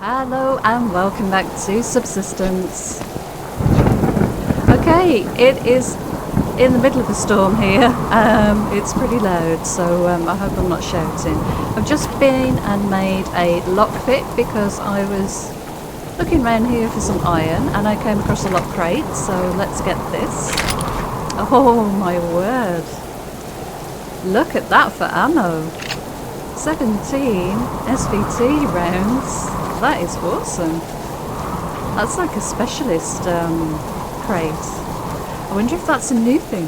Hello and welcome back to Subsistence. Okay, it is in the middle of a storm here. It's pretty loud, so I hope I'm not shouting. I've just been and made a lockpick because I was looking around here for some iron and I came across a lock crate, so let's get this. Oh my word. Look at that for ammo. 17 SVT rounds. That is awesome. That's like a specialist crate. I wonder if that's a new thing.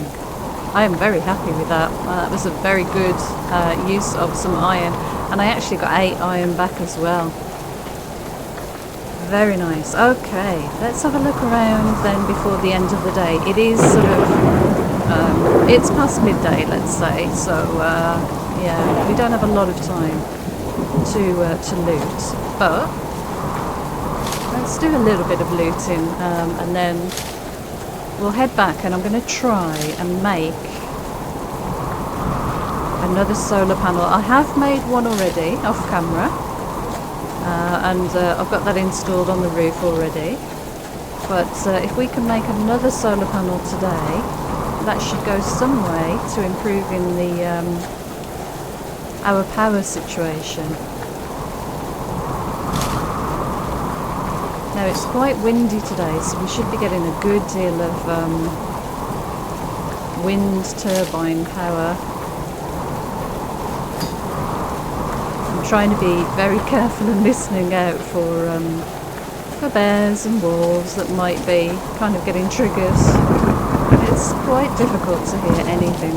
I am very happy with that. That was a very good use of some iron. And I actually got 8 iron back as well. Very nice. Okay, let's have a look around then before the end of the day. It is sort of, it's past midday, let's say. So, yeah, we don't have a lot of time to loot. But let's do a little bit of looting and then we'll head back, and I'm going to try and make another solar panel. I have made one already off camera and I've got that installed on the roof already, but if we can make another solar panel today, that should go some way to improving the our power situation. Now it's quite windy today, so we should be getting a good deal of wind turbine power. I'm trying to be very careful and listening out for bears and wolves that might be kind of getting triggered. It's quite difficult to hear anything,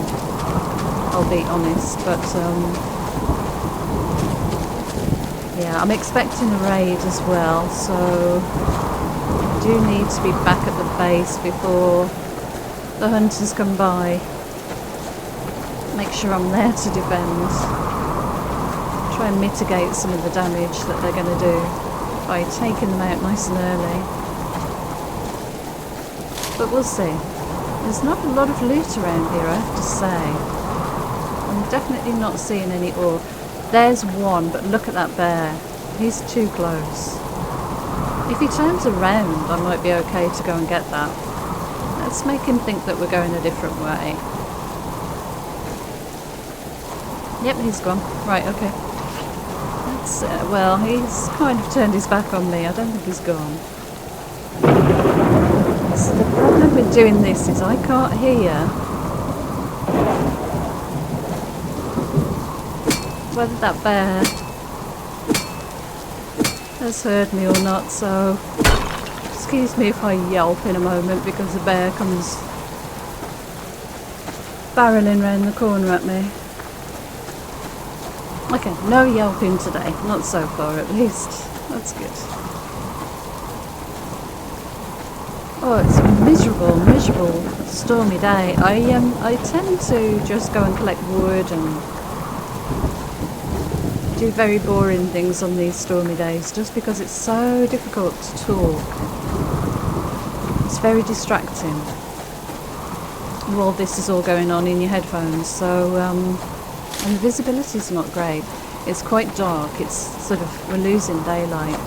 I'll be honest, but yeah, I'm expecting a raid as well, so I do need to be back at the base before the hunters come by. Make sure I'm there to defend. Try and mitigate some of the damage that they're going to do by taking them out nice and early. But we'll see. There's not a lot of loot around here, I have to say. I'm definitely not seeing any ore. There's one, but look at that bear. He's too close. If he turns around, I might be okay to go and get that. Let's make him think that we're going a different way. Yep, he's gone. Right, okay. That's, well, he's kind of turned his back on me. I don't think he's gone. So the problem with doing this is I can't hear whether that bear has heard me or not, so excuse me if I yelp in a moment because the bear comes barreling round the corner at me. Okay, no yelping today, not so far at least. That's good. Oh, it's a miserable, stormy day. I tend to just go and collect wood and do very boring things on these stormy days just because it's so difficult to talk. It's very distracting while this is all going on in your headphones, so and the visibility is not great. It's quite dark. It's sort of, we're losing daylight,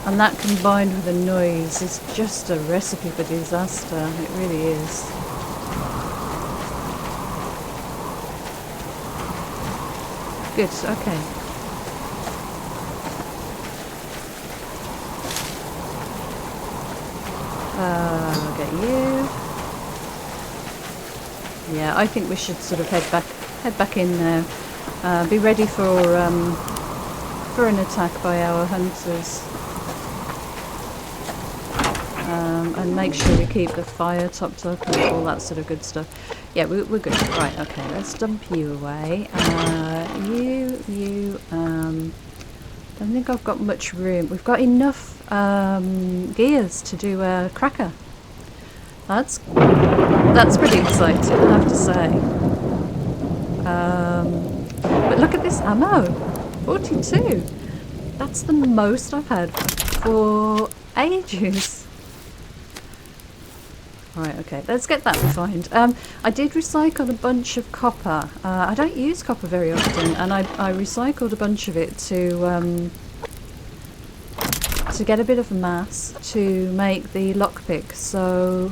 and that combined with the noise is just a recipe for disaster. It really is. Good, okay. I'll get you. Yeah, I think we should sort of head back in now. Be ready for an attack by our hunters. And make sure we keep the fire topped up and all that sort of good stuff. Yeah, we're good. Right, okay, let's dump you away. You, don't think I've got much room. We've got enough gears to do a cracker. That's pretty exciting, I have to say. But look at this ammo. 42. That's the most I've had for ages. Right, okay, let's get that refined. I did recycle a bunch of copper. I don't use copper very often, and I recycled a bunch of it to get a bit of mass to make the lockpick. So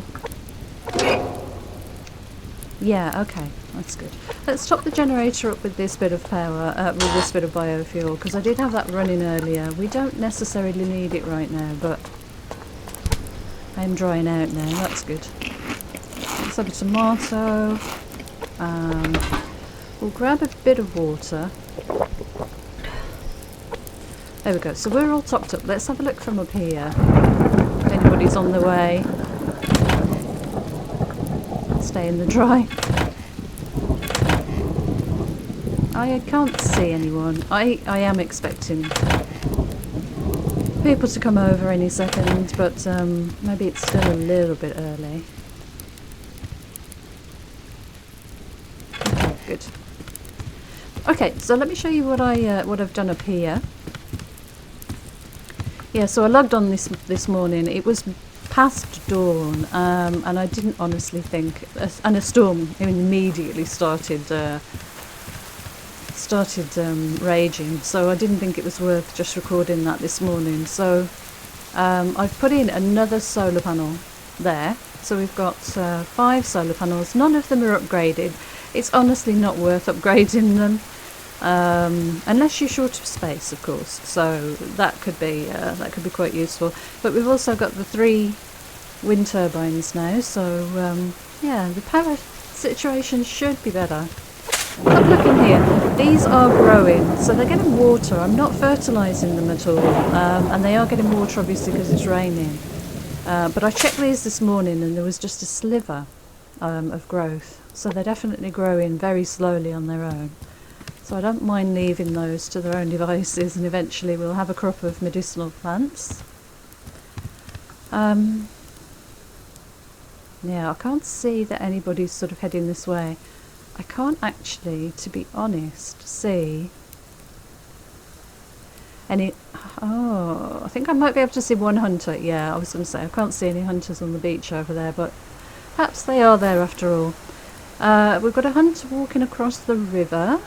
yeah, okay, that's good. Let's top the generator up with this bit of power, with this bit of biofuel, because I did have that running earlier. We don't necessarily need it right now, but I'm drying out now. That's good. Let's have a tomato. We'll grab a bit of water. There we go. So we're all topped up. Let's have a look from up here. If anybody's on the way. Stay in the dry. I can't see anyone. I am expecting people to come over any second, but maybe it's still a little bit early. Okay, good. Okay, so let me show you what I've done up here. Yeah, so I logged on this morning. It was past dawn, and I didn't honestly think, and a storm immediately started raging, so I didn't think it was worth just recording that this morning. So I've put in another solar panel there, so we've got 5 solar panels. None of them are upgraded. It's honestly not worth upgrading them, unless you're short of space, of course. So that could be quite useful. But we've also got the 3 wind turbines now, so yeah, the power situation should be better. Have a look in here. These are growing, so they're getting water. I'm not fertilising them at all, and they are getting water obviously because it's raining. But I checked these this morning and there was just a sliver of growth, so they're definitely growing very slowly on their own. So I don't mind leaving those to their own devices, and eventually we'll have a crop of medicinal plants. Yeah, I can't see that anybody's sort of heading this way. I can't actually, to be honest, see any... Oh, I think I might be able to see one hunter. Yeah, I was going to say, I can't see any hunters on the beach over there, but perhaps they are there after all. We've got a hunter walking across the river.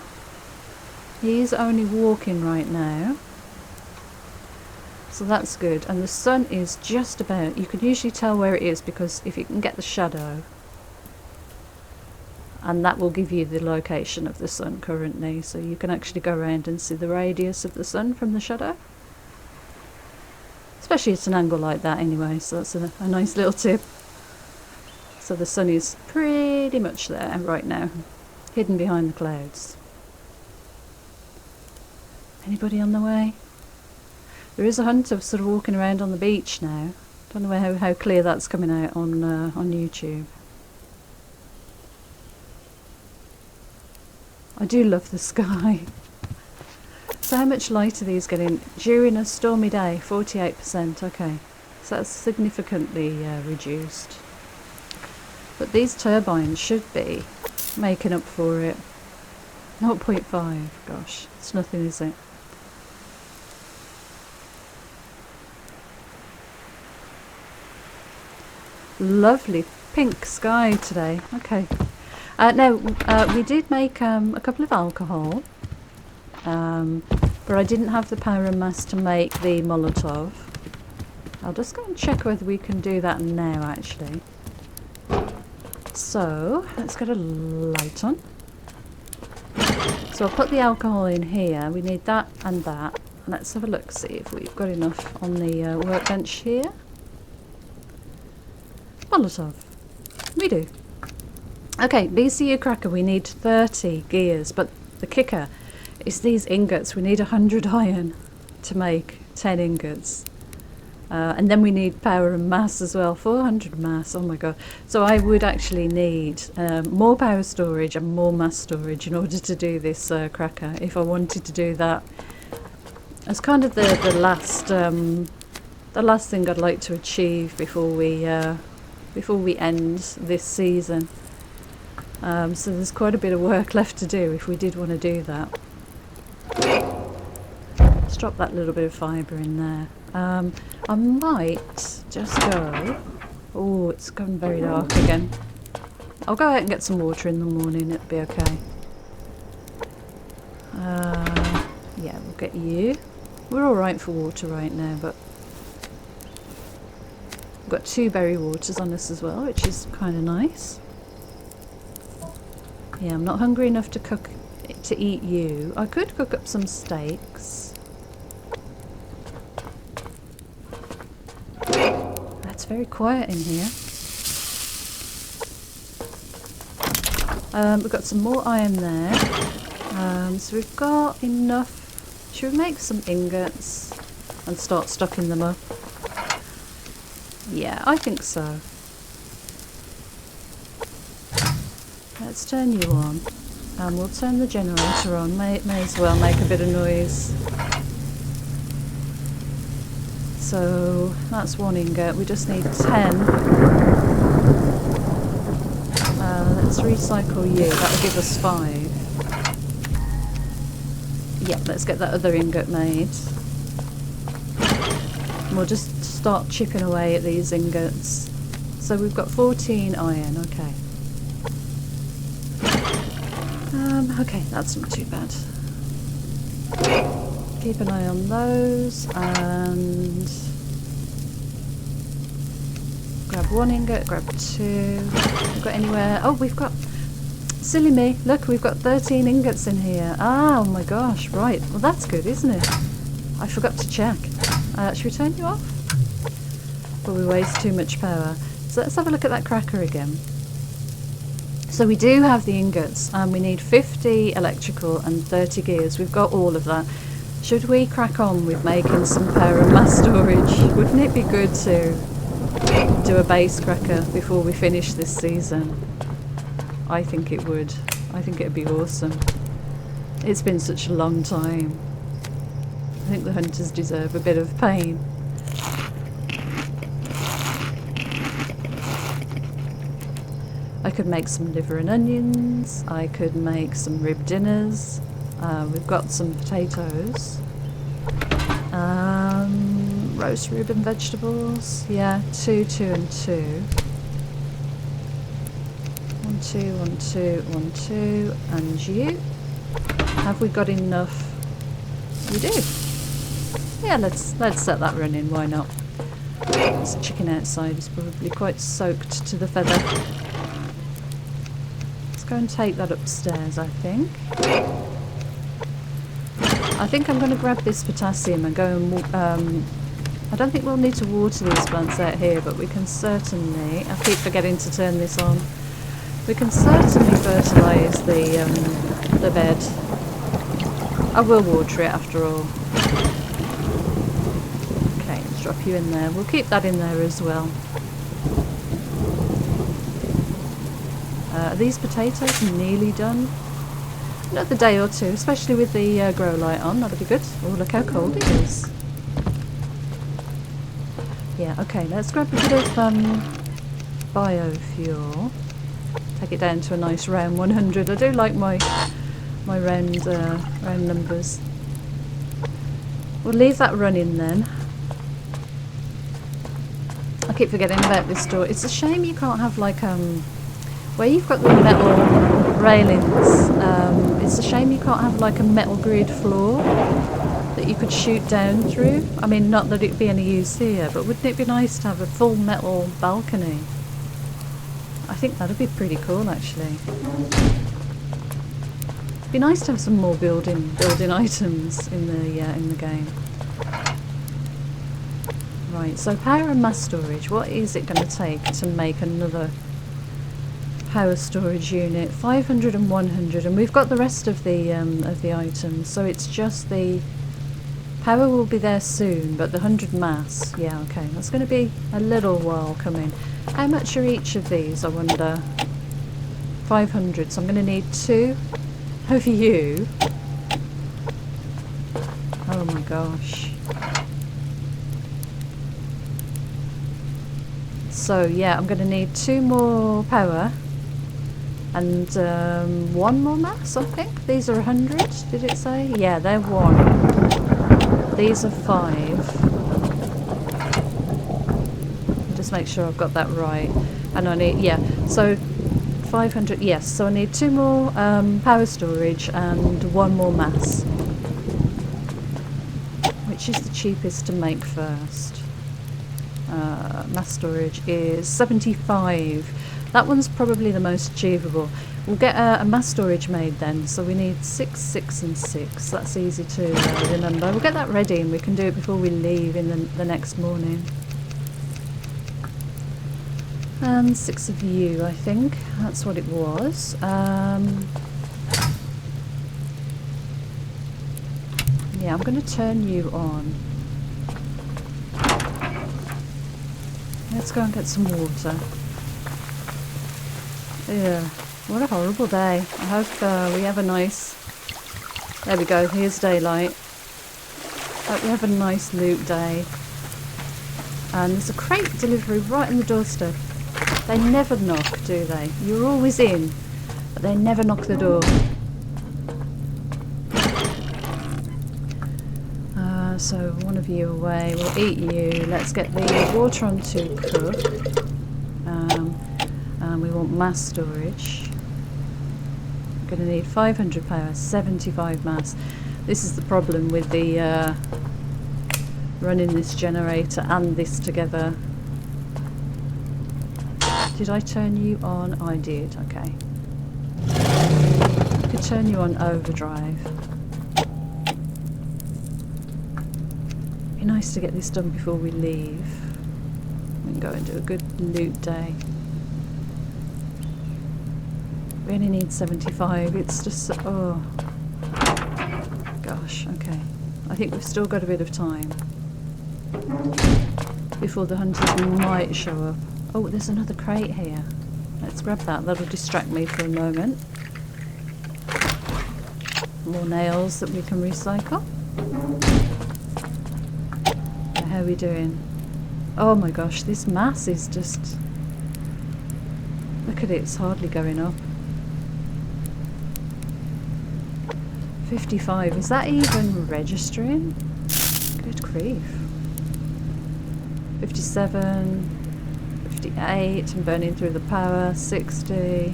He's only walking right now, so that's good. And the sun is just about... You can usually tell where it is because if you can get the shadow, and that will give you the location of the sun currently, so you can actually go around and see the radius of the sun from the shadow, especially at an angle like that anyway, so that's a nice little tip. So the sun is pretty much there right now, hidden behind the clouds. Anybody on the way? There is a hunter sort of walking around on the beach now. Don't know how clear that's coming out on YouTube. I do love the sky. So how much light are these getting? During a stormy day, 48%, okay. So that's significantly reduced. But these turbines should be making up for it. 0.5, gosh, it's nothing, is it? Lovely pink sky today, okay. Now, we did make a couple of alcohol, but I didn't have the power and mass to make the Molotov. I'll just go and check whether we can do that now, actually. So, let's get a light on. So I'll put the alcohol in here. We need that and that. Let's have a look, see if we've got enough on the workbench here. Molotov. We do. Okay, BCU cracker, we need 30 gears, but the kicker is these ingots. We need 100 iron to make 10 ingots. And then we need power and mass as well, 400 mass, oh my god. So I would actually need more power storage and more mass storage in order to do this cracker, if I wanted to do that. It's kind of the last thing I'd like to achieve before we end this season. So there's quite a bit of work left to do if we did want to do that. Let's drop that little bit of fibre in there. I might just go Oh, it's gone very dark again. I'll go out and get some water in the morning, it'll be okay. Yeah, we'll get you. We're alright for water right now, but we've got 2 berry waters on us as well, which is kind of nice. Yeah, I'm not hungry enough to eat you. I could cook up some steaks. It's very quiet in here. We've got some more iron there. So we've got enough. Should we make some ingots and start stocking them up? Yeah, I think so. Let's turn you on. And we'll turn the generator on. May as well make a bit of noise. So that's 1 ingot. We just need 10. Let's recycle you. That'll give us 5. Yeah, let's get that other ingot made. And we'll just start chipping away at these ingots. So we've got 14 iron. Okay. Okay, that's not too bad. Keep an eye on those and grab 1 ingot, grab 2. We've got anywhere? Oh, we've got, silly me, look, we've got 13 ingots in here. Ah, oh my gosh, right. Well, that's good, isn't it? I forgot to check. Should we turn you off? But we waste too much power. So let's have a look at that cracker again. So we do have the ingots and we need 50 electrical and 30 gears. We've got all of that. Should we crack on with making some power and mass storage? Wouldn't it be good to do a base cracker before we finish this season? I think it would. I think it'd be awesome. It's been such a long time. I think the hunters deserve a bit of pain. I could make some liver and onions. I could make some rib dinners. We've got some potatoes. Roast rib and vegetables. Yeah, 2, 2 and 2. 1, 2, 1, 2, 1, 2. And you. Have we got enough? We do. Yeah, let's set that running. Why not? This chicken outside is probably quite soaked to the feather. Let's go and take that upstairs, I think. I think I'm going to grab this potassium and go and... I don't think we'll need to water these plants out here, but we can certainly... I keep forgetting to turn this on. We can certainly fertilise the bed. I will water it after all. Okay, let's drop you in there. We'll keep that in there as well. Are these potatoes nearly done? Another day or two, especially with the grow light on, that'll be good. Oh, look how cold it is. Yeah, okay, let's grab a bit of biofuel. Take it down to a nice round 100. I do like my round numbers. We'll leave that running then. I keep forgetting about this door. It's a shame you can't have like where you've got the metal railings, it's a shame you can't have like a metal grid floor that you could shoot down through. I mean, not that it'd be any use here, but wouldn't it be nice to have a full metal balcony? I think that'd be pretty cool, actually. It'd be nice to have some more building items in the game. Right, so power and mass storage. What is it going to take to make another power storage unit? 500 and 100, and we've got the rest of the items. So it's just the power will be there soon, but the 100 mass, yeah, okay, that's going to be a little while coming. How much are each of these, I wonder? 500, so I'm going to need 2 of you. Oh my gosh. So yeah, I'm going to need 2 more power and 1 more mass, I think. These are 100, did it say? Yeah, they're 1. These are 5. Just make sure I've got that right. And I need, yeah, so 500, yes, so I need 2 more power storage and 1 more mass. Which is the cheapest to make first? Mass storage is 75. That one's probably the most achievable. We'll get a mass storage made then, so we need 6, 6 and 6. That's easy to remember. We'll get that ready and we can do it before we leave in the next morning. And 6 of you, I think. That's what it was. Yeah, I'm going to turn you on. Let's go and get some water. Yeah, what a horrible day. I hope we have a nice... There we go, here's daylight. Hope we have a nice loot day. And there's a crate delivery right on the doorstep. They never knock, do they? You're always in, but they never knock the door. So one of you away, we'll eat you. Let's get the water on to cook. And we want mass storage. We're going to need 500 power, 75 mass. This is the problem with the running this generator and this together. Did I turn you on? I did, okay. I could turn you on overdrive. Be nice to get this done before we leave. We can go and do a good loot day. We only need 75, it's just, oh. Gosh, okay. I think we've still got a bit of time. Before the hunters might show up. Oh, there's another crate here. Let's grab that, that'll distract me for a moment. More nails that we can recycle. How are we doing? Oh my gosh, this mass is just... Look at it, it's hardly going up. 55, is that even registering? Good grief. 57, 58, I'm burning through the power, 60.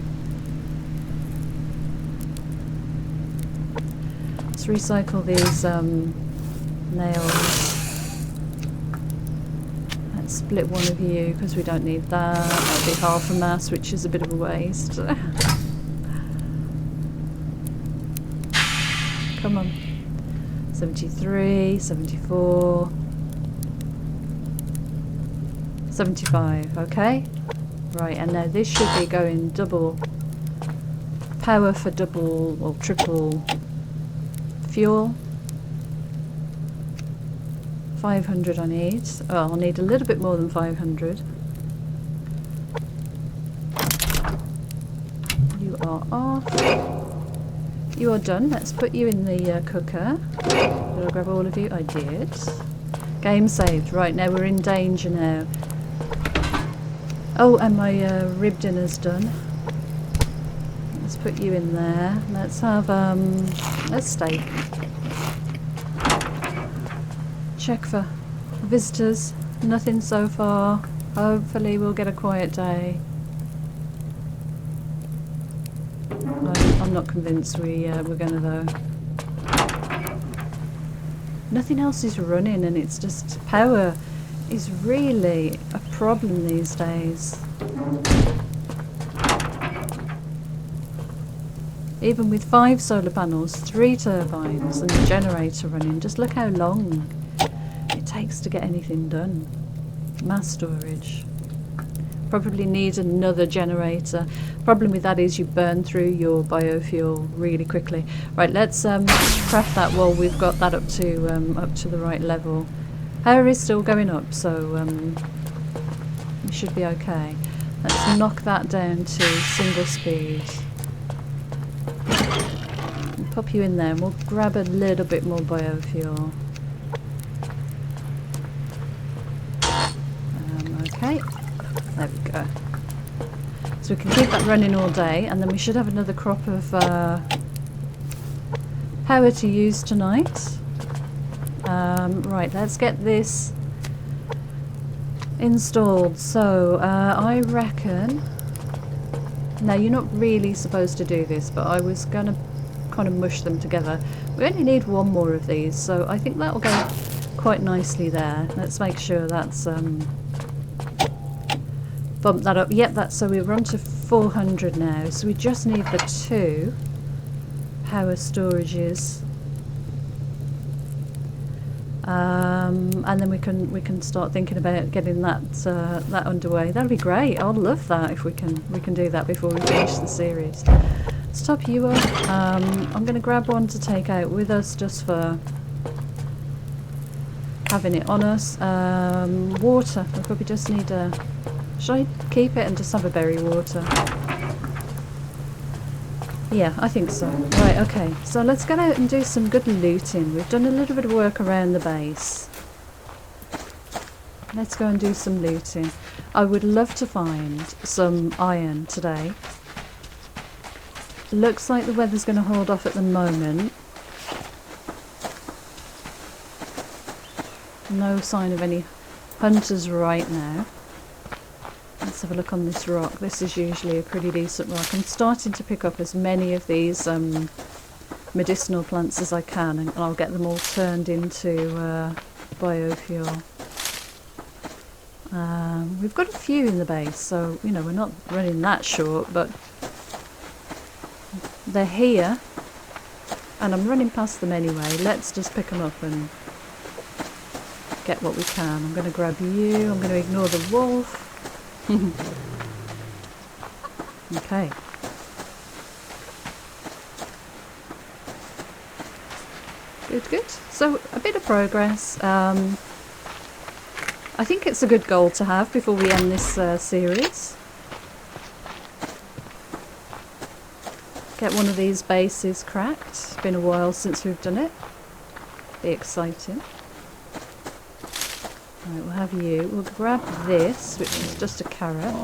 Let's recycle these nails. Split one of you because we don't need that. That'll be half a mass, which is a bit of a waste. Come on. 73, 74, 75, okay? Right, and now this should be going double power for double or triple fuel. 500 I need. Oh, I'll need a little bit more than 500. You are off. You are done. Let's put you in the cooker. Did I grab all of you? I did. Game saved. Right, now we're in danger now. Oh, and my rib dinner's done. Let's put you in there. Let's have let's steak. Check for visitors. Nothing so far. Hopefully we'll get a quiet day. I'm not convinced we're gonna though. Nothing else is running and it's just power is really a problem these days. Even with 5 solar panels, 3 turbines and the generator running, just look how long it takes to get anything done. Mass storage. Probably need another generator. Problem with that is you burn through your biofuel really quickly. Right, let's craft that while we've got that up to the right level. Power is still going up, so we should be okay. Let's knock that down to single speed. We'll pop you in there and we'll grab a little bit more biofuel. Okay, there we go. So we can keep that running all day and then we should have another crop of power to use tonight. Right, let's get this Installed. So I reckon. Now you're not really supposed to do this, but I was gonna kind of mush them together. We only need one more of these, so I think that'll go quite nicely there. Let's make sure that's bump that up. Yep, that's so we're on to 400 now. So we just need the 2 power storages. And then we can start thinking about getting that that underway. That'll be great. I'd love that if we can do that before we finish the series. Let's top you up. I'm going to grab one to take out with us just for having it on us. Water. We probably just need a. Should I keep it and just have a berry water? Yeah, I think so. Right, okay. So let's go out and do some good looting. We've done a little bit of work around the base. Let's go and do some looting. I would love to find some iron today. Looks like the weather's going to hold off at the moment. No sign of any hunters right now. Let's have a look on this rock. This is usually a pretty decent rock. I'm starting to pick up as many of these medicinal plants as I can, and I'll get them all turned into biofuel. We've got a few in the base, so you know we're not running that short, but they're here, and I'm running past them anyway. Let's just pick them up and get what we can. I'm going to grab you. I'm going to ignore the wolf. Okay. Good, good. So a bit of progress. I think it's a good goal to have before we end this series. Get one of these bases cracked. It's been a while since we've done it. Be exciting. Right, we'll have you. We'll grab this, which is just a carrot.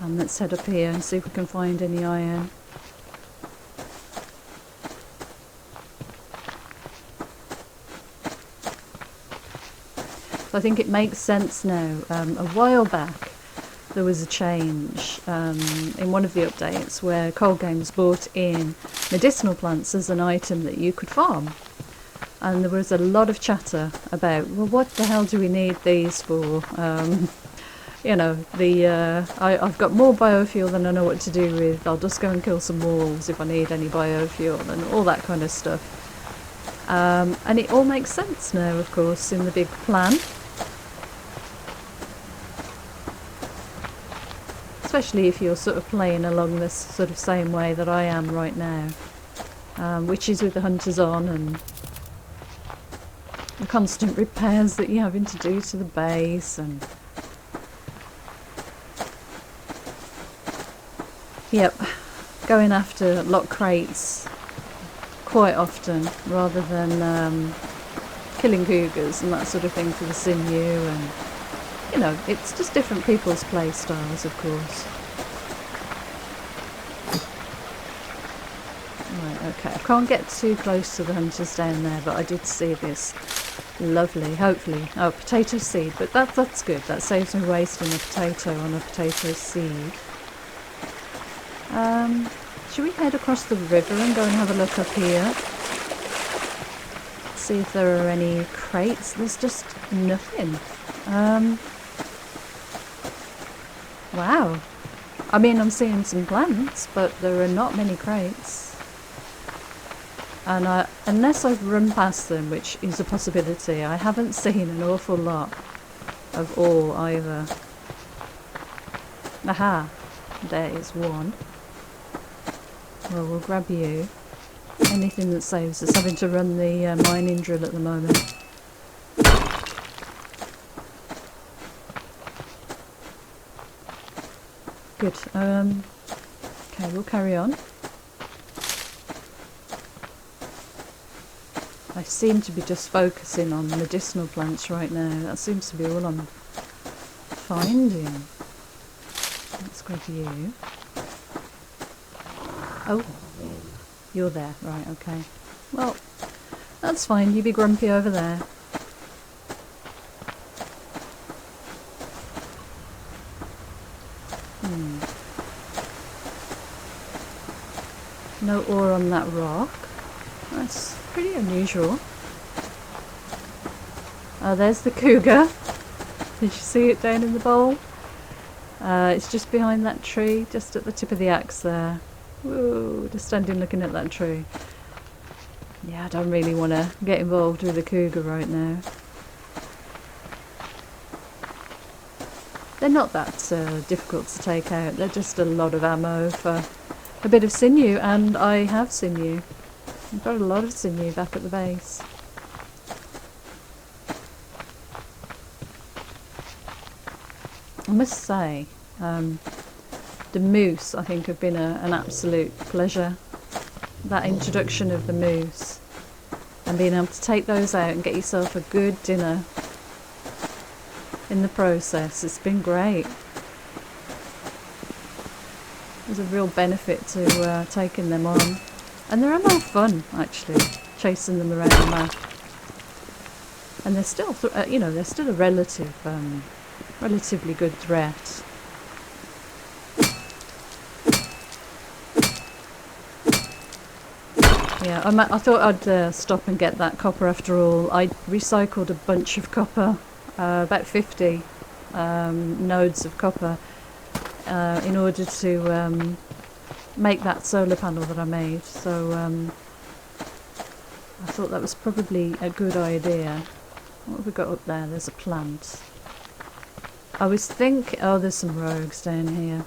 And let's head up here and see if we can find any iron. So I think it makes sense now. A while back there was a change in one of the updates where Cold Games brought in medicinal plants as an item that you could farm. And there was a lot of chatter about, well, what the hell do we need these for? You know, I've got more biofuel than I know what to do with. I'll just go and kill some wolves if I need any biofuel and all that kind of stuff. And it all makes sense now, of course, in the big plan. Especially if you're sort of playing along this sort of same way that I am right now. Which is with the hunters on and the constant repairs that you're having to do to the base and yep, going after lock crates quite often rather than killing cougars and that sort of thing for the sinew, and you know, it's just different people's play styles, of course. Right, okay, I can't get too close to the hunters down there, but I did see this lovely, hopefully, oh, potato seed, but that's good. That saves me wasting a potato on a potato seed. Should we head across the river and go and have a look up here? See if there are any crates. There's just nothing. Wow. I mean, I'm seeing some plants, but there are not many crates. And unless I've run past them, which is a possibility, I haven't seen an awful lot of ore either. Aha, there is one. Well, we'll grab you. Anything that saves us having to run the mining drill at the moment. Good. Okay, we'll carry on. I seem to be just focusing on medicinal plants right now. That seems to be all I'm finding. Let's grab you. Oh, you're there. Right, okay. Well, that's fine. You be grumpy over there. No ore on that rock. That's pretty unusual. Oh, there's the cougar. Did you see it down in the bowl? It's just behind that tree, just at the tip of the axe there. Whoa, just standing looking at that tree. Yeah, I don't really want to get involved with the cougar right now. They're not that difficult to take out. They're just a lot of ammo for a bit of sinew, and I have sinew. I've got a lot of sinew back at the base. I must say, the moose I think have been an absolute pleasure. That introduction of the moose and being able to take those out and get yourself a good dinner in the process, it's been great. There's a real benefit to taking them on, and they're a lot of fun actually, chasing them around the map. And they're still, they're still a relatively good threat. Yeah, I thought I'd stop and get that copper after all. I recycled a bunch of copper, about 50 nodes of copper, in order to make that solar panel that I made. So I thought that was probably a good idea. What have we got up there? There's a plant. I was thinking, oh, there's some rogues down here.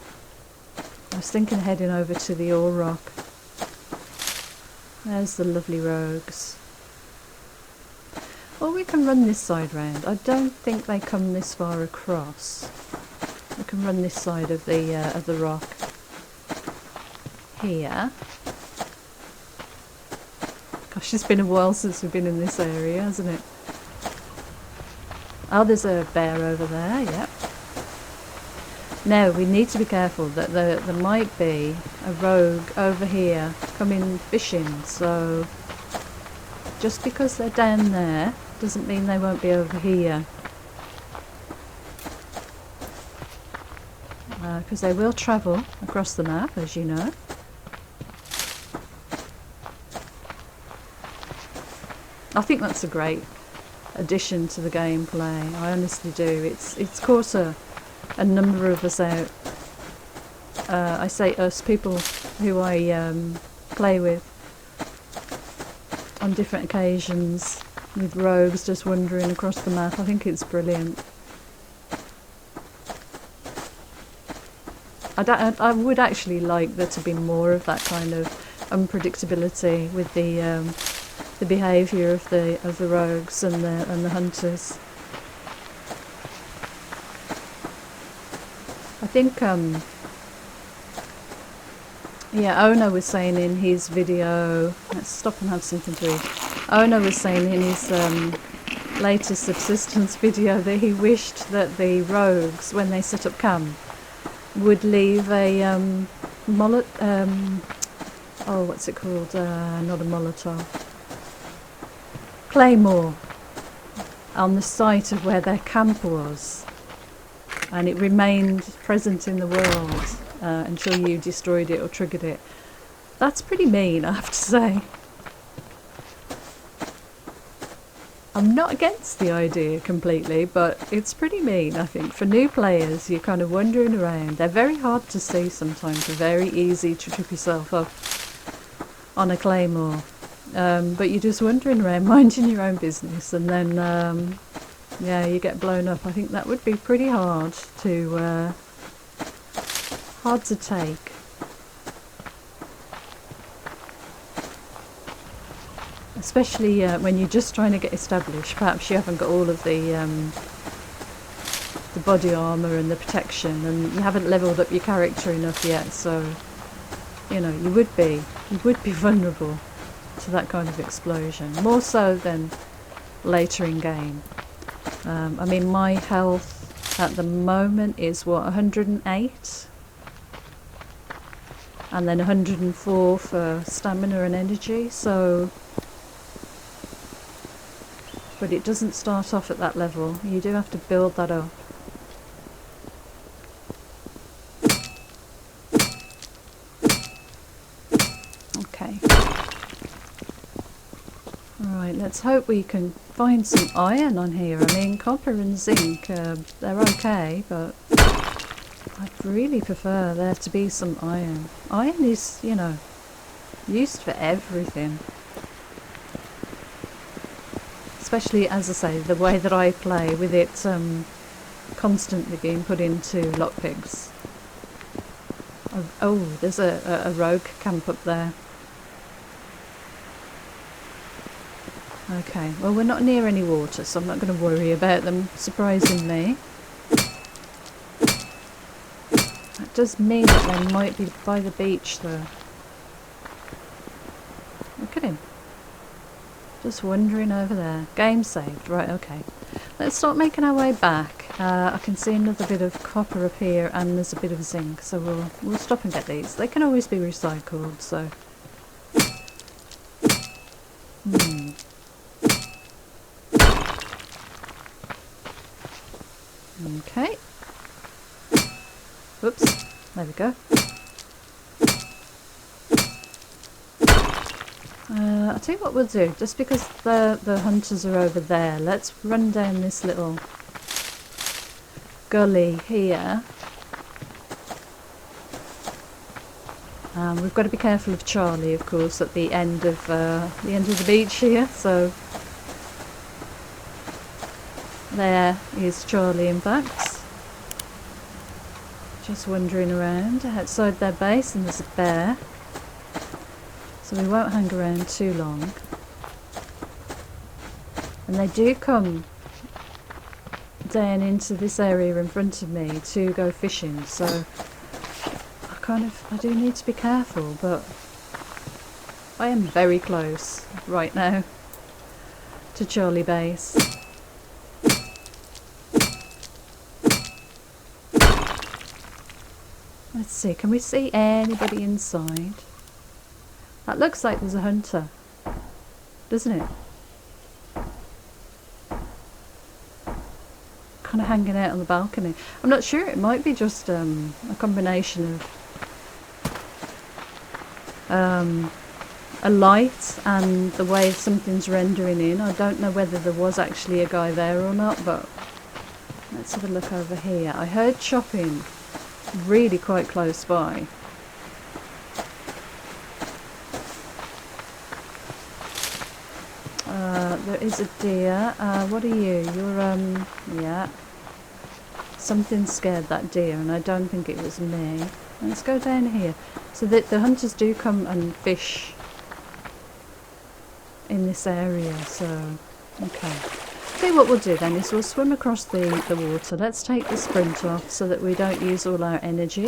I was thinking of heading over to the ore rock. There's the lovely rogues. Or we can run this side round. I don't think they come this far across. We can run this side of the rock here. Gosh, it's been a while since we've been in this area, hasn't it? Oh, there's a bear over there, yep. Now, we need to be careful that there might be a rogue over here coming fishing, so just because they're down there doesn't mean they won't be over here. Because they will travel across the map, as you know. I think that's a great addition to the gameplay. I honestly do. It's caught a number of us out. I say us, people who I play with on different occasions, with rogues just wandering across the map. I think it's brilliant. I would actually like there to be more of that kind of unpredictability with the behaviour of the rogues and the hunters. I think yeah, Ono was saying in his video, let's stop and have something to eat. Ono was saying in his latest Subsistence video that he wished that the rogues, when they set up camp, would leave a oh, what's it called? Not a Molotov. Claymore on the site of where their camp was, and it remained present in the world until you destroyed it or triggered it. That's pretty mean, I have to say. I'm not against the idea completely, but it's pretty mean, I think. For new players, you're kind of wandering around. They're very hard to see sometimes. They're very easy to trip yourself up on a claymore. But you're just wandering around, minding your own business, and then, yeah, you get blown up. I think that would be pretty hard to take. Especially when you're just trying to get established. Perhaps you haven't got all of the body armour and the protection, and you haven't levelled up your character enough yet, so you know you would be vulnerable to that kind of explosion, more so than later in game. I mean, my health at the moment is what, 108, and then 104 for stamina and energy, so. But it doesn't start off at that level. You do have to build that up. Let's hope we can find some iron on here. I mean, copper and zinc, they're okay, but I'd really prefer there to be some iron. Iron is, you know, used for everything. Especially, as I say, the way that I play with it constantly being put into lockpicks. Oh, there's a rogue camp up there. Okay, well we're not near any water, so I'm not going to worry about them surprising me. That does mean that they might be by the beach though. Look at him. Just wandering over there. Game saved. Right, okay. Let's start making our way back. I can see another bit of copper up here and there's a bit of zinc, so we'll stop and get these. They can always be recycled, so... Okay. Whoops. There we go. I'll tell you what we'll do. Just because the hunters are over there, let's run down this little gully here. We've got to be careful of Charlie, of course, at the end of the beach here. So there is Charlie, in fact, just wandering around outside their base, and there's a bear. So we won't hang around too long. And they do come down into this area in front of me to go fishing, so I do need to be careful, but I am very close right now to Charlie Base. Let's see, can we see anybody inside? That looks like there's a hunter, doesn't it? Kind of hanging out on the balcony. I'm not sure, it might be just a combination of a light and the way something's rendering in. I don't know whether there was actually a guy there or not, but let's have a look over here. I heard chopping really quite close by. There is a deer. What are you? You're, yeah. Something scared that deer, and I don't think it was me. Let's go down here. So the hunters do come and fish in this area, so... Okay. See, what we'll do then is we'll swim across the water. Let's take the sprint off so that we don't use all our energy.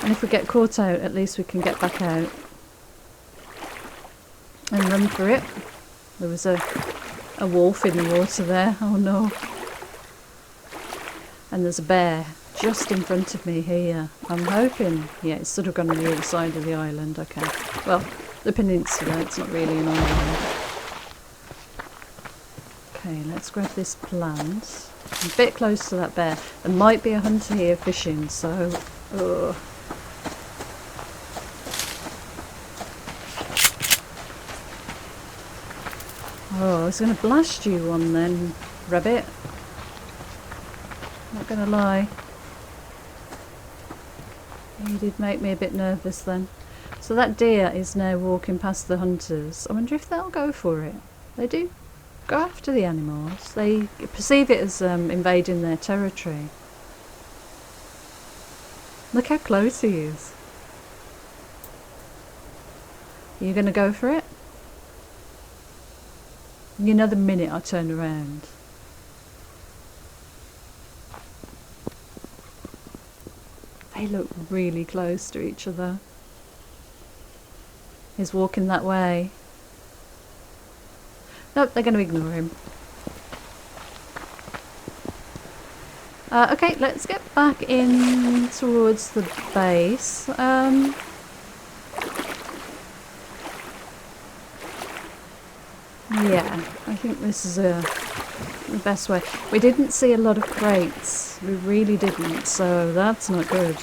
And if we get caught out, at least we can get back out and run for it. There was a wolf in the water there. Oh no. And there's a bear just in front of me here. I'm hoping... Yeah, it's sort of gone on the other side of the island. Okay. Well, the peninsula. It's not really an island. Okay, let's grab this plant. I'm a bit close to that bear. There might be a hunter here fishing, so... Ugh. Oh, I was going to blast you one then, rabbit. Not going to lie. You did make me a bit nervous then. So that deer is now walking past the hunters. I wonder if they'll go for it. They do go after the animals. They perceive it as invading their territory. Look how close he is. Are you going to go for it? You know, the minute I turn around. They look really close to each other. He's walking that way. Nope, they're going to ignore him. Okay, let's get back in towards the base. Yeah, I think this is the best way. We didn't see a lot of crates. We really didn't, so that's not good.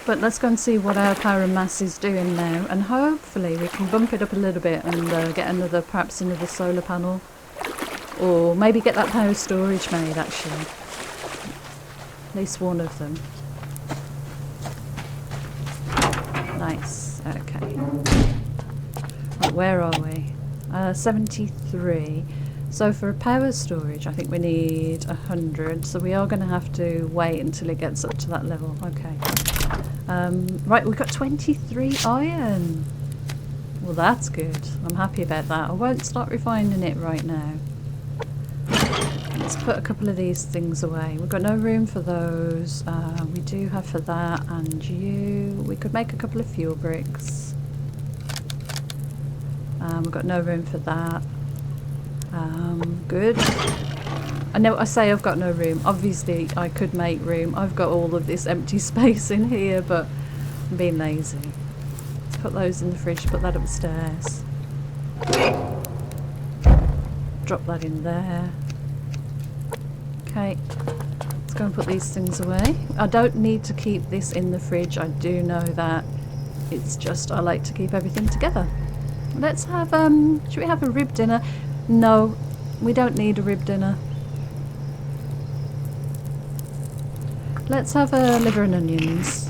But let's go and see what our power and mass is doing now, and hopefully we can bump it up a little bit and get perhaps another solar panel, or maybe get that power storage made actually. At least one of them. Nice. Okay. Right, where are we? 73. So for a power storage, I think we need 100. So we are going to have to wait until it gets up to that level. Okay. Right, we've got 23 iron. Well, that's good. I'm happy about that. I won't start refining it right now. Let's put a couple of these things away. We've got no room for those. We do have for that and you. We could make a couple of fuel bricks. We've got no room for that. Good. I know I say I've got no room. Obviously I could make room. I've got all of this empty space in here, but I'm being lazy. Let's put those in the fridge, put that upstairs. Drop that in there. Okay. Let's go and put these things away. I don't need to keep this in the fridge. I do know that. It's just I like to keep everything together. Let's have, should we have a rib dinner? No, we don't need a rib dinner. Let's have a liver and onions.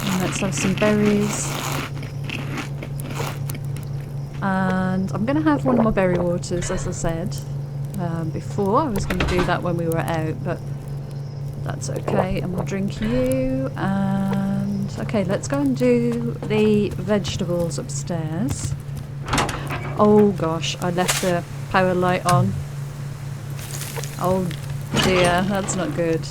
And let's have some berries. And I'm going to have one of my berry waters, as I said before. I was going to do that when we were out, but that's okay. And we'll drink you. And okay, let's go and do the vegetables upstairs. Oh gosh, I left the power light on. Oh dear, that's not good.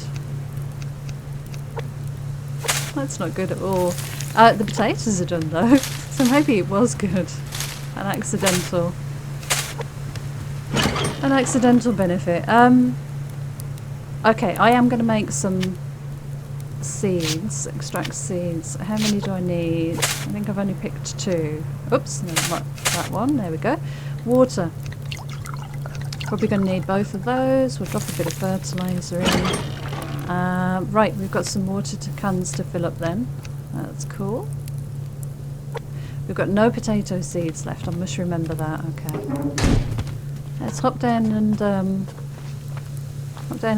That's not good at all. The potatoes are done though, so maybe it was good. An accidental benefit. Okay, I am going to make some seeds, extract seeds. How many do I need? I think I've only picked 2. Oops, no, not that one. There we go. Water. Probably going to need both of those. We'll drop a bit of fertiliser in. Right, we've got some water cans to fill up then. That's cool. We've got no potato seeds left. I must remember that. Okay. Let's hop down and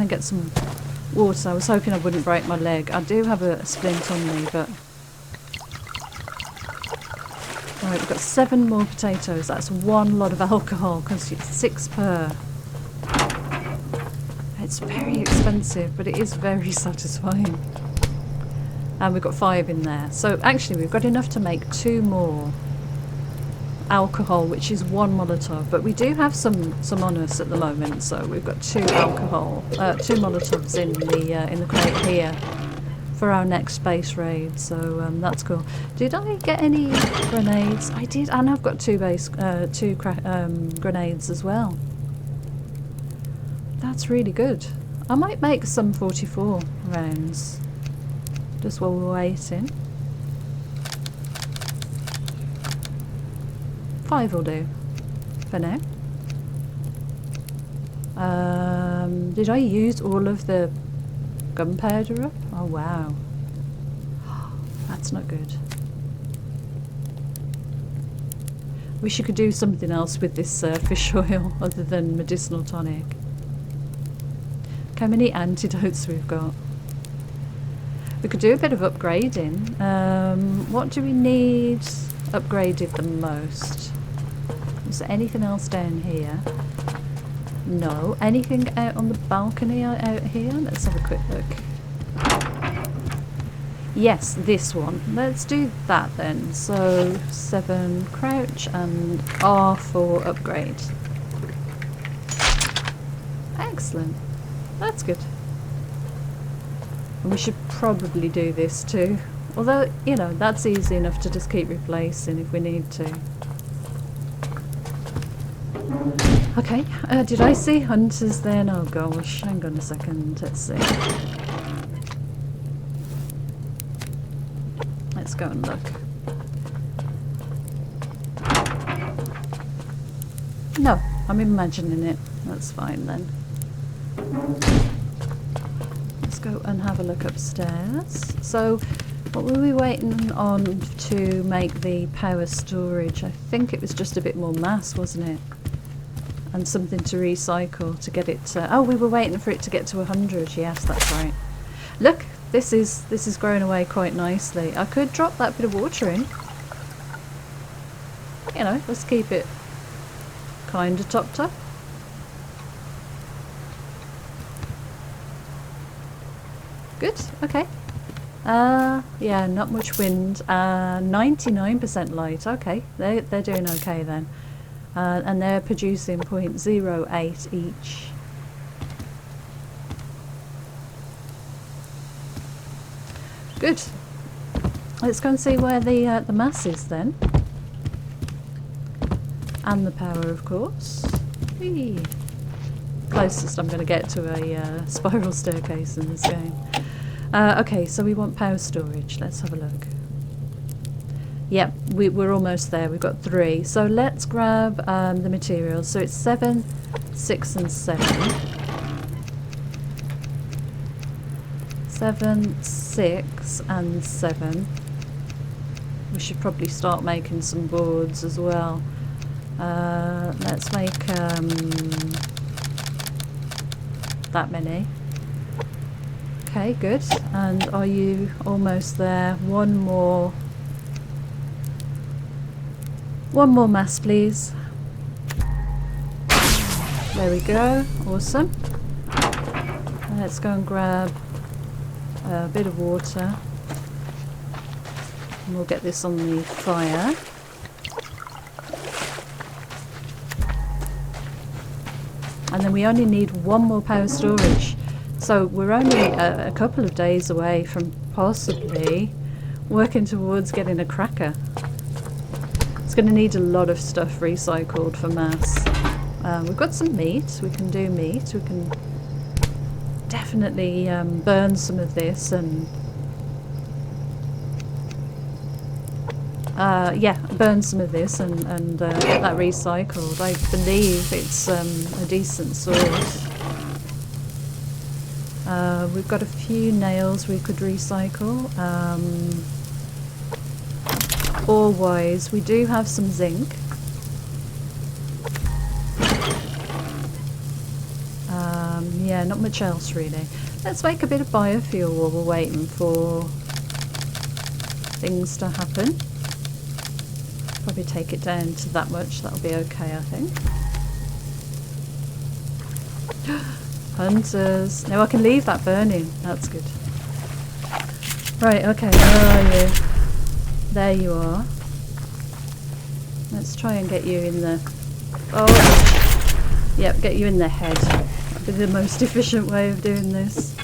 get some water. I was hoping I wouldn't break my leg. I do have a splint on me, but right, we've got 7 more potatoes. That's one lot of alcohol because it's 6 per. It's very expensive, but it is very satisfying. And we've got 5 in there. So actually we've got enough to make 2 more alcohol, which is 1 Molotov. But we do have some on us at the moment, so we've got 2 alcohol, 2 Molotovs in the crate here for our next space raid. So that's cool. Did I get any grenades? I did, and I've got 2 grenades as well. That's really good. I might make some 44 rounds. Just while we're waiting. 5 will do for now. Did I use all of the gunpowder up? Oh wow. That's not good. Wish you could do something else with this fish oil other than medicinal tonic. Look how many antidotes we've got. We could do a bit of upgrading. What do we need upgraded the most? Is there anything else down here? No. Anything out on the balcony out here? Let's have a quick look. Yes, this one. Let's do that then. So 7 crouch and R for upgrade. Excellent. That's good. And we should probably do this too. Although, you know, that's easy enough to just keep replacing if we need to. Okay, did I see hunters then? Oh gosh, hang on a second, let's see. Let's go and look. No, I'm imagining it. That's fine then. let's go and have a look upstairs. So what were we waiting on to make the power storage? I think it was just a bit more mass, wasn't it? And something to recycle to get it to, oh, we were waiting for it to get to 100. Yes, that's right. Look, this is growing away quite nicely. I could drop that bit of water in. You know, let's keep it kind of topped up. Good, okay. Yeah, not much wind. 99% light. Okay, they're doing okay then. And they're producing 0.08 each. Good. Let's go and see where the mass is then. And the power, of course. Whee. Closest I'm going to get to a spiral staircase in this game. Okay, so we want power storage. Let's have a look. Yep, we're almost there. We've got 3. So let's grab the materials. So it's 7, 6 and 7. 7, 6 and 7. We should probably start making some boards as well. Let's make that many. Okay, good. And are you almost there? One more mass, please. There we go. Awesome. Let's go and grab a bit of water. And we'll get this on the fire. And then we only need 1 more power storage. So we're only a couple of days away from possibly working towards getting a cracker. It's going to need a lot of stuff recycled for mass. We've got some meat. We can do meat. We can definitely burn some of this and burn some of this and get that recycled. I believe it's a decent source. We've got a few nails we could recycle. Ore-wise, we do have some zinc. Yeah, not much else really. Let's make a bit of biofuel while we're waiting for things to happen. Probably take it down to that much. That'll be okay, I think. Hunters. Now I can leave that burning. That's good. Right, okay, where are you? There you are. Let's try and get you in the... Oh! Yep, get you in the head. That'd be the most efficient way of doing this.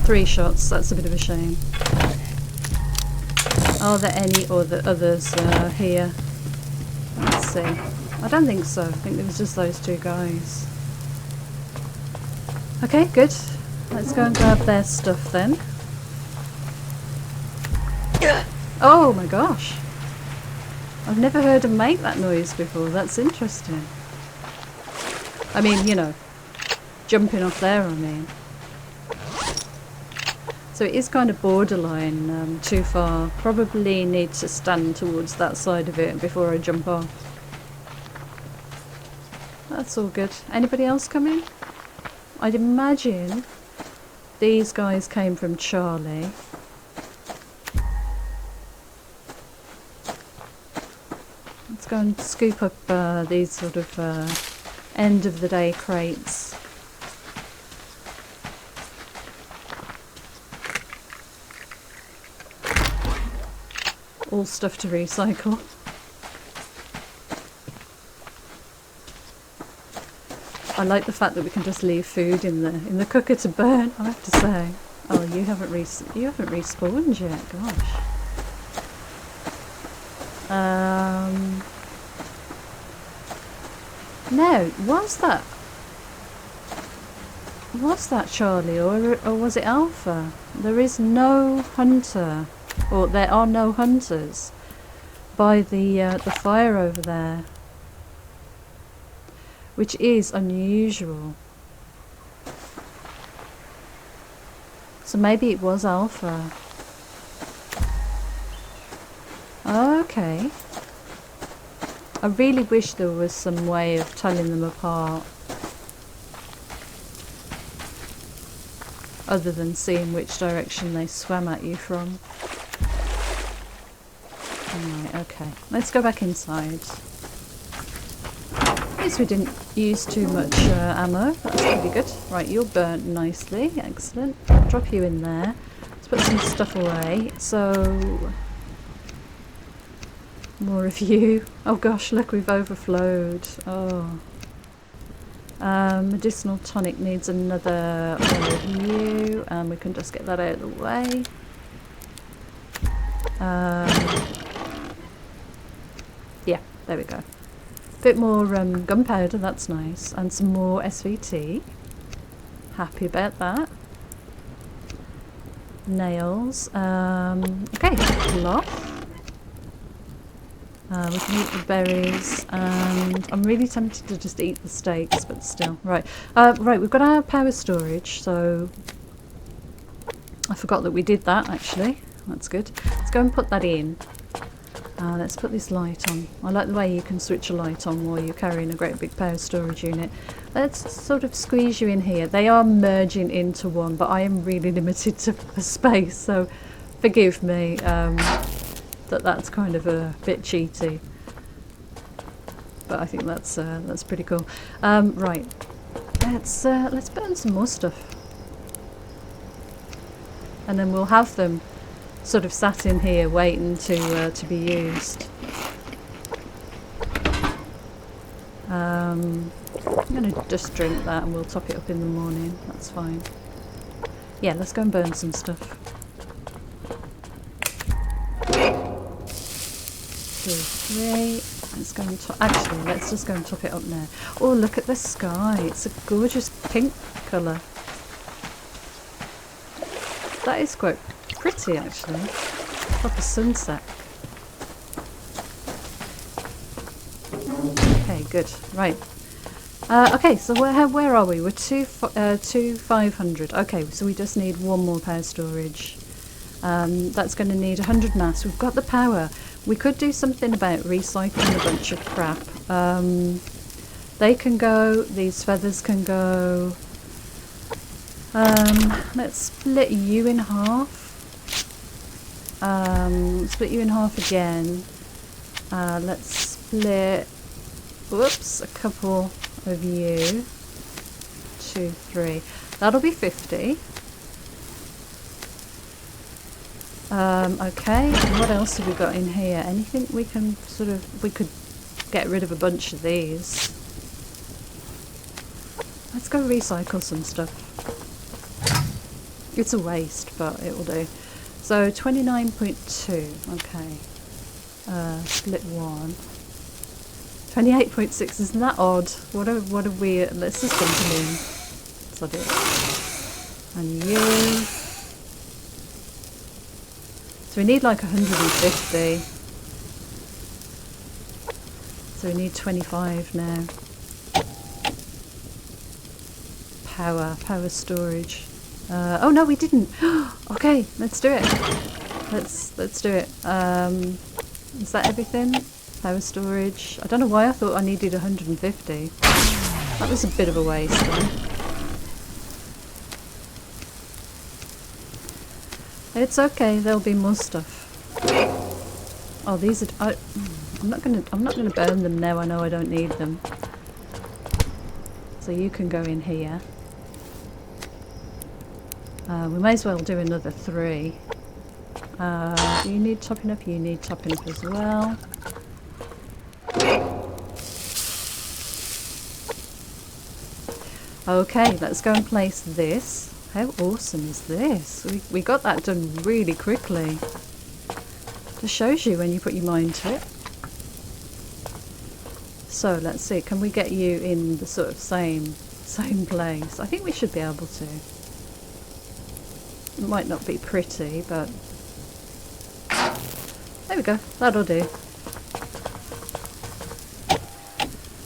Three shots, that's a bit of a shame. Are there any others here? Let's see. I don't think so. I think there was just those 2 guys. Okay, good. Let's go and grab their stuff then. Oh my gosh. I've never heard them make that noise before. That's interesting. I mean, you know, jumping off there, I mean. So it is kind of borderline, too far. Probably need to stand towards that side of it before I jump off. That's all good. Anybody else coming? I'd imagine these guys came from Charlie. Let's go and scoop up these sort of end of the day crates. All stuff to recycle. I like the fact that we can just leave food in the cooker to burn, I have to say. Oh, you haven't respawned yet, gosh. No, was that Charlie or was it Alpha? There is no hunter, or there are no hunters by the fire over there. which is unusual. So maybe it was alpha. Okay. I really wish there was some way of telling them apart, other than seeing which direction they swam at you from. Right, okay. Let's go back inside. At least we didn't use too much ammo. That's pretty good. Right, you're burnt nicely. Excellent. Drop you in there. Let's put some stuff away. So... more of you. Oh gosh, look, we've overflowed. Oh. Medicinal tonic needs another one of you. And we can just get that out of the way. Yeah, there we go. Bit more gunpowder, that's nice. And some more SVT. Happy about that. Nails. Okay, cloth. We can eat the berries, and I'm really tempted to just eat the steaks, but still. Right, right, we've got our power storage, so I forgot that we did that, actually. That's good. Let's go and put that in. Let's put this light on. I like the way you can switch a light on while you're carrying a great big power storage unit. Let's sort of squeeze you in here. They are merging into one, but I am really limited to space, so forgive me that's kind of a bit cheaty. But I think that's pretty cool. Right, let's burn some more stuff, and then we'll have them sort of sat in here waiting to be used. I'm going to just drink that and we'll top it up in the morning. That's fine. Yeah, let's go and burn some stuff. 2, 3. Let's go and actually, let's just go and top it up now. Oh, look at the sky. It's a gorgeous pink colour. That is quite pretty, actually. Proper sunset. Okay, good. Right. Okay, so where are we? We're 500. Okay, so we just need one more power storage. That's going to need 100 mass. We've got the power. We could do something about recycling a bunch of crap. They can go. These feathers can go. Let's split you in half. Split you in half again. Let's split, whoops, a couple of you. 2, 3. That'll be 50. Okay, and what else have we got in here? Anything we can we could get rid of a bunch of these. Let's go recycle some stuff. It's a waste, but it will do. So 29.2, okay. Split 1. 28.6, isn't that odd? What a weird, let's just dump them in. Sod it. And you. So we need like 150. So we need 25 now. Power storage. Oh no, we didn't. Okay, let's do it. Let's do it. Is that everything? Power storage. I don't know why I thought I needed 150. That was a bit of a waste then. It's okay. There'll be more stuff. Oh, these are. I'm not gonna burn them now. I know I don't need them. So you can go in here. We may as well do another 3. You need topping up, you need topping up as well. Okay, let's go and place this. How awesome is this? We got that done really quickly. Just shows you when you put your mind to it. So let's see, can we get you in the sort of same place? I think we should be able to. It might not be pretty, but there we go. That'll do.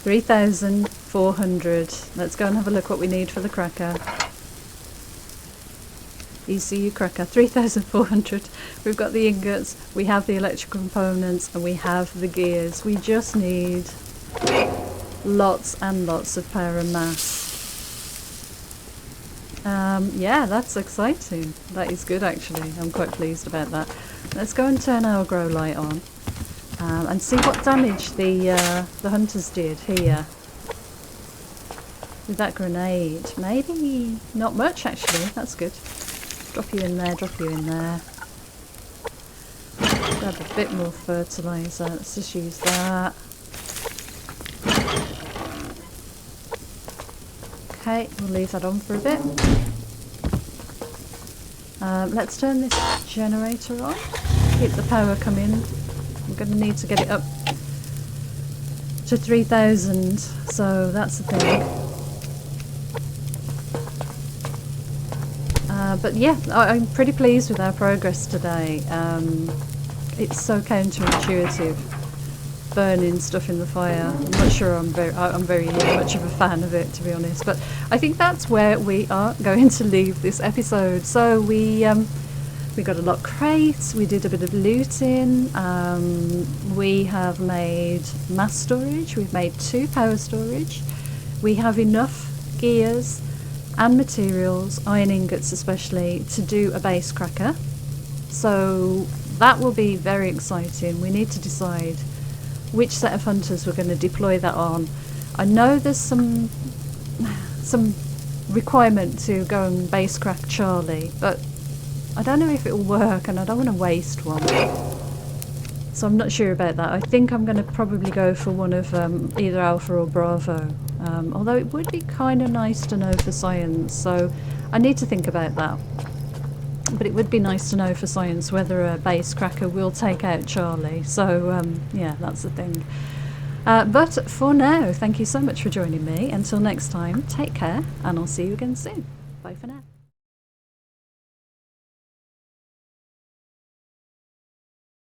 3,400 3,400. Let's go and have a look what we need for the cracker. ECU cracker, 3,400. We've got the ingots, we have the electrical components, and we have the gears. We just need lots and lots of power and mass. Yeah, that's exciting. That is good actually. I'm quite pleased about that. Let's go and turn our grow light on and see what damage the hunters did here with that grenade. Maybe not much actually. That's good. Drop you in there, drop you in there. Grab a bit more fertiliser. Let's just use that. Okay, we'll leave that on for a bit. Let's turn this generator on. Keep the power coming. I'm going to need to get it up to 3,000, so that's the thing. But yeah, I'm pretty pleased with our progress today. It's so counterintuitive, burning stuff in the fire. I'm not sure I'm very much of a fan of it, to be honest. But I think that's where we are going to leave this episode. So we got a lot crates. We did a bit of looting. We have made mass storage. We've made 2 power storage. We have enough gears and materials, iron ingots especially, to do a base cracker. So that will be very exciting. We need to decide which set of hunters we're going to deploy that on. I know there's some requirement to go and base crack Charlie, but I don't know if it'll work and I don't want to waste one. So I'm not sure about that. I think I'm going to probably go for one of either Alpha or Bravo. Although it would be kind of nice to know for science, so I need to think about that. But it would be nice to know for science whether a base cracker will take out Charlie. So yeah, that's the thing. But for now, thank you so much for joining me. Until next time, take care, and I'll see you again soon.